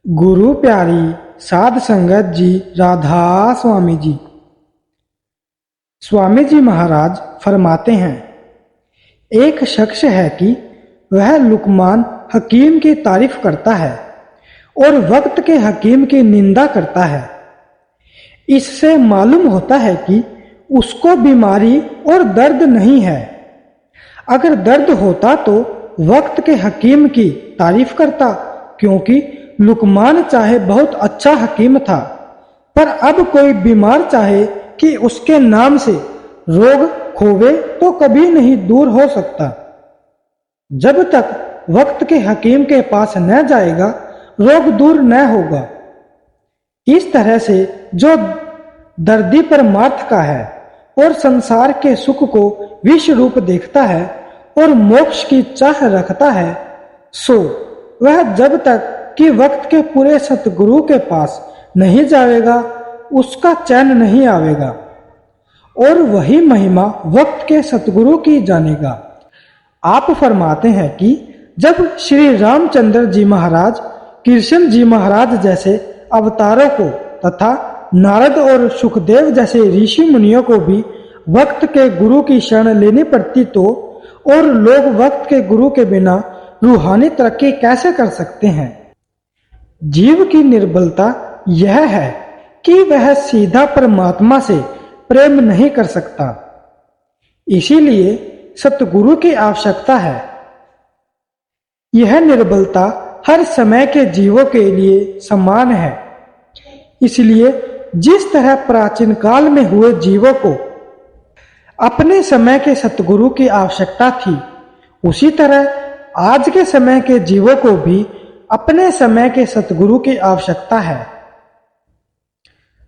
गुरु प्यारी साध संगत जी राधा स्वामी जी। स्वामी जी महाराज फरमाते हैं, एक शख्स है कि वह लुकमान हकीम की तारीफ करता है और वक्त के हकीम की निंदा करता है। इससे मालूम होता है कि उसको बीमारी और दर्द नहीं है। अगर दर्द होता तो वक्त के हकीम की तारीफ करता, क्योंकि लुकमान चाहे बहुत अच्छा हकीम था, पर अब कोई बीमार चाहे कि उसके नाम से रोग खोवे तो कभी नहीं दूर हो सकता। जब तक वक्त के हकीम के पास न जाएगा रोग दूर न होगा। इस तरह से जो दर्दी परमार्थ का है और संसार के सुख को विश्व रूप देखता है और मोक्ष की चाह रखता है, सो वह जब तक कि वक्त के पूरे सतगुरु के पास नहीं जाएगा उसका चैन नहीं आवेगा और वही महिमा वक्त के सतगुरु की जानेगा। आप फरमाते हैं कि जब श्री रामचंद्र जी महाराज, कृष्ण जी महाराज जैसे अवतारों को तथा नारद और सुखदेव जैसे ऋषि मुनियों को भी वक्त के गुरु की शरण लेनी पड़ती तो और लोग वक्त के गुरु के बिना रूहानी तरक्की कैसे कर सकते हैं। जीव की निर्बलता यह है कि वह सीधा परमात्मा से प्रेम नहीं कर सकता, इसीलिए सतगुरु की आवश्यकता है। यह निर्बलता हर समय के जीवों के लिए समान है। इसलिए जिस तरह प्राचीन काल में हुए जीवों को अपने समय के सतगुरु की आवश्यकता थी, उसी तरह आज के समय के जीवों को भी अपने समय के सतगुरु की आवश्यकता है।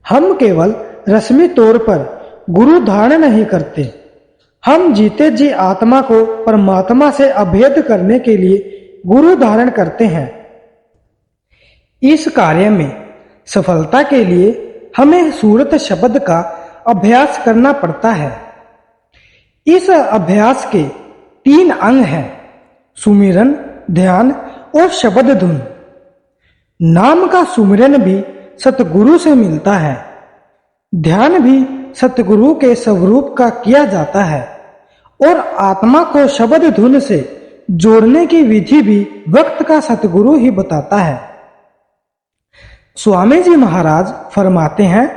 हम केवल रस्मी तौर पर गुरु धारण नहीं करते, हम जीते जी आत्मा को परमात्मा से अभेद करने के लिए गुरु धारण करते हैं। इस कार्य में सफलता के लिए हमें सूरत शब्द का अभ्यास करना पड़ता है। इस अभ्यास के 3 अंग हैं, सुमिरन, ध्यान और शब्द धुन। नाम का सुमिरन भी सतगुरु से मिलता है, ध्यान भी सतगुरु के स्वरूप का किया जाता है और आत्मा को शब्द धुन से जोड़ने की विधि भी वक्त का सतगुरु ही बताता है। स्वामी जी महाराज फरमाते हैं,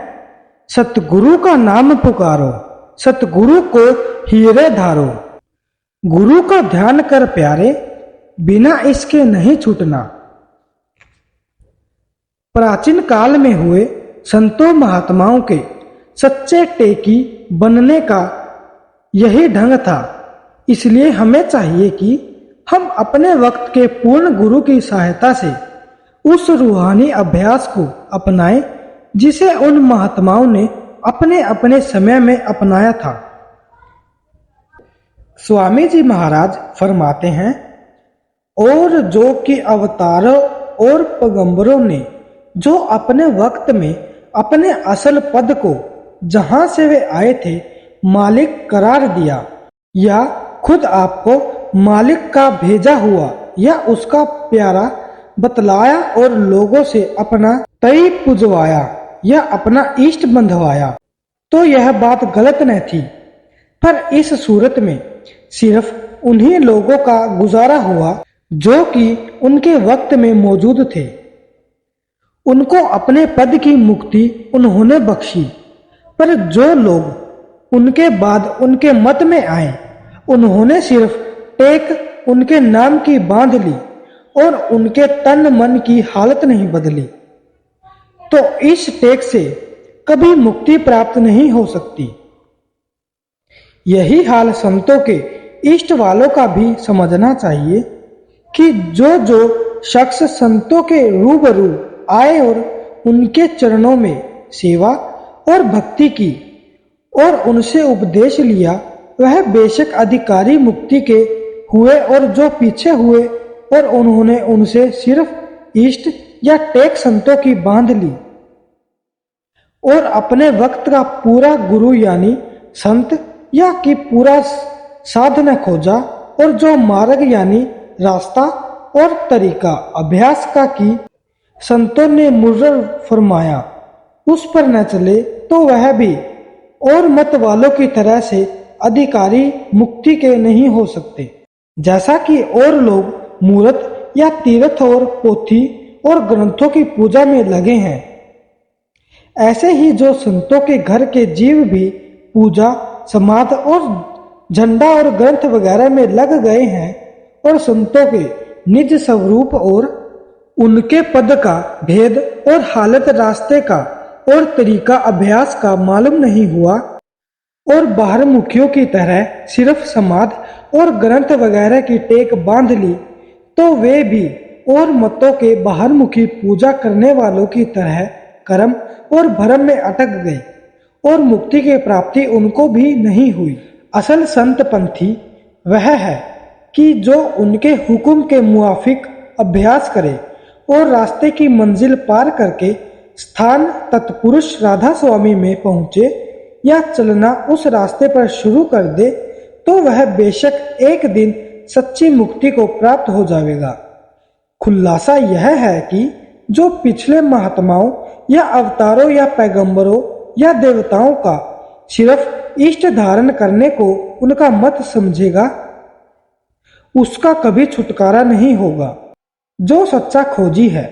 सतगुरु का नाम पुकारो, सतगुरु को हीरे धारो। गुरु का ध्यान कर प्यारे, बिना इसके नहीं छूटना। प्राचीन काल में हुए संतों महात्माओं के सच्चे टेकी बनने का यही ढंग था। इसलिए हमें चाहिए कि हम अपने वक्त के पूर्ण गुरु की सहायता से उस रूहानी अभ्यास को अपनाएं जिसे उन महात्माओं ने अपने अपने समय में अपनाया था। स्वामी जी महाराज फरमाते हैं, और जो कि अवतारों और पैगंबरों ने जो अपने वक्त में अपने असल पद को जहां से वे आए थे मालिक करार दिया, या खुद आपको मालिक का भेजा हुआ या उसका प्यारा बतलाया और लोगों से अपना तय पुजवाया या अपना इष्ट बंधवाया, तो यह बात गलत न थी। पर इस सूरत में सिर्फ उन्हीं लोगों का गुजारा हुआ जो कि उनके वक्त में मौजूद थे। उनको अपने पद की मुक्ति उन्होंने बख्शी, पर जो लोग उनके बाद उनके मत में आए उन्होंने सिर्फ टेक उनके नाम की बांध ली और उनके तन मन की हालत नहीं बदली, तो इस टेक से कभी मुक्ति प्राप्त नहीं हो सकती। यही हाल संतों के इष्ट वालों का भी समझना चाहिए कि जो शख्स संतों के रूबरू आए और उनके चरणों में सेवा और भक्ति की और उनसे उपदेश लिया, वह बेशक अधिकारी मुक्ति के हुए, और जो पीछे हुए और उन्होंने उनसे सिर्फ इष्ट या टेक संतों की बांध ली और अपने वक्त का पूरा गुरु यानी संत या कि पूरा साधना खोजा, और जो मार्ग यानी रास्ता और तरीका अभ्यास का की संतों ने मुर्र फरमाया, उस पर न चले तो वह भी और मत वालों की तरह से अधिकारी मुक्ति के नहीं हो सकते। जैसा कि और लोग मूर्त या तीर्थ और पोथी और ग्रंथों की पूजा में लगे हैं, ऐसे ही जो संतों के घर के जीव भी पूजा, समाध और झंडा और ग्रंथ वगैरह में लग गए हैं और संतों के निज स्वरूप और उनके पद का भेद और हालत रास्ते का और तरीका अभ्यास का मालूम नहीं हुआ और बाहर मुखियों की तरह सिर्फ समाध और ग्रंथ वगैरह की टेक बांध ली, तो वे भी और मतों के बाहर मुखी पूजा करने वालों की तरह कर्म और भरम में अटक गए और मुक्ति की प्राप्ति उनको भी नहीं हुई। असल संत पंथी वह है कि जो उनके हुक्म के मुआफिक अभ्यास करे और रास्ते की मंजिल पार करके स्थान तत्पुरुष राधा स्वामी में पहुंचे या चलना उस रास्ते पर शुरू कर दे, तो वह बेशक एक दिन सच्ची मुक्ति को प्राप्त हो जाएगा। खुलासा यह है कि जो पिछले महात्माओं या अवतारों या पैगंबरों या देवताओं का सिर्फ इष्ट धारण करने को उनका मत समझेगा, उसका कभी छुटकारा नहीं होगा। जो सच्चा खोजी है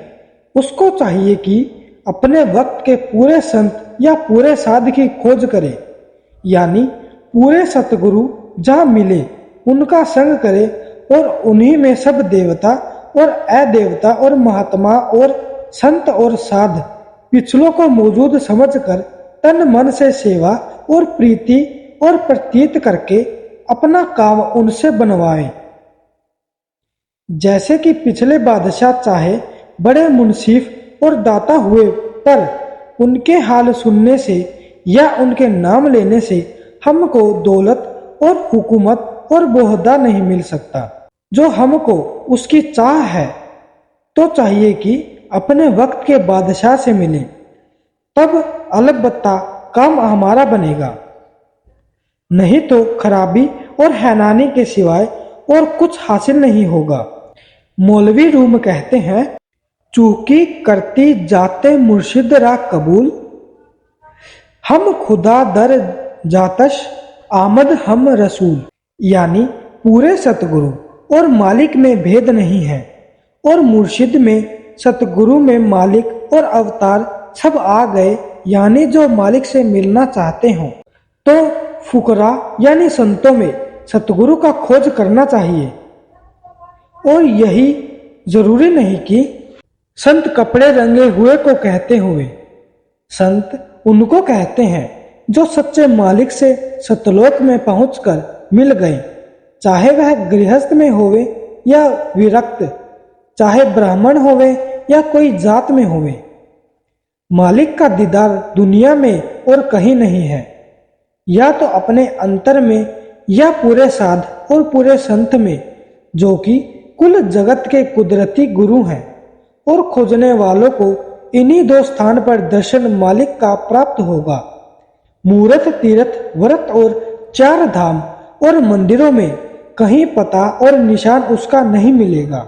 उसको चाहिए कि अपने वक्त के पूरे संत या पूरे साध की खोज करे, यानी पूरे सतगुरु जहाँ मिले उनका संग करे और उन्हीं में सब देवता और अदेवता और महात्मा और संत और साध पिछलों को मौजूद समझकर तन मन से सेवा और प्रीति और प्रतीत करके अपना काम उनसे बनवाए। जैसे कि पिछले बादशाह चाहे बड़े मुंसिफ और दाता हुए, पर उनके हाल सुनने से या उनके नाम लेने से हमको दौलत और हुकूमत और बोहदा नहीं मिल सकता। जो हमको उसकी चाह है तो चाहिए कि अपने वक्त के बादशाह से मिले, तब अलबत्ता काम हमारा बनेगा, नहीं तो खराबी और हैरानी के सिवाय और कुछ हासिल नहीं होगा। मौलवी रूम कहते हैं, चूकी करती जाते मुर्शिद रा कबूल, हम खुदा दर जातश आमद हम रसूल। यानी पूरे सतगुरु और मालिक में भेद नहीं है और मुर्शिद में, सतगुरु में मालिक और अवतार सब आ गए। यानी जो मालिक से मिलना चाहते हों तो फुकरा यानी संतों में सतगुरु का खोज करना चाहिए। और यही जरूरी नहीं कि संत कपड़े रंगे हुए को कहते हुए, संत उनको कहते हैं जो सच्चे मालिक से सतलोक में पहुंचकर मिल गए, चाहे वह गृहस्थ में होवे या विरक्त, चाहे ब्राह्मण होवे या कोई जात में होवे। मालिक का दीदार दुनिया में और कहीं नहीं है, या तो अपने अंतर में या पूरे साध और पूरे संत में, जो कि कुल जगत के कुदरती गुरु हैं। और खोजने वालों को इन्हीं दो स्थान पर दर्शन मालिक का प्राप्त होगा। मूर्त, तीर्थ, व्रत और 4 धाम और मंदिरों में कहीं पता और निशान उसका नहीं मिलेगा।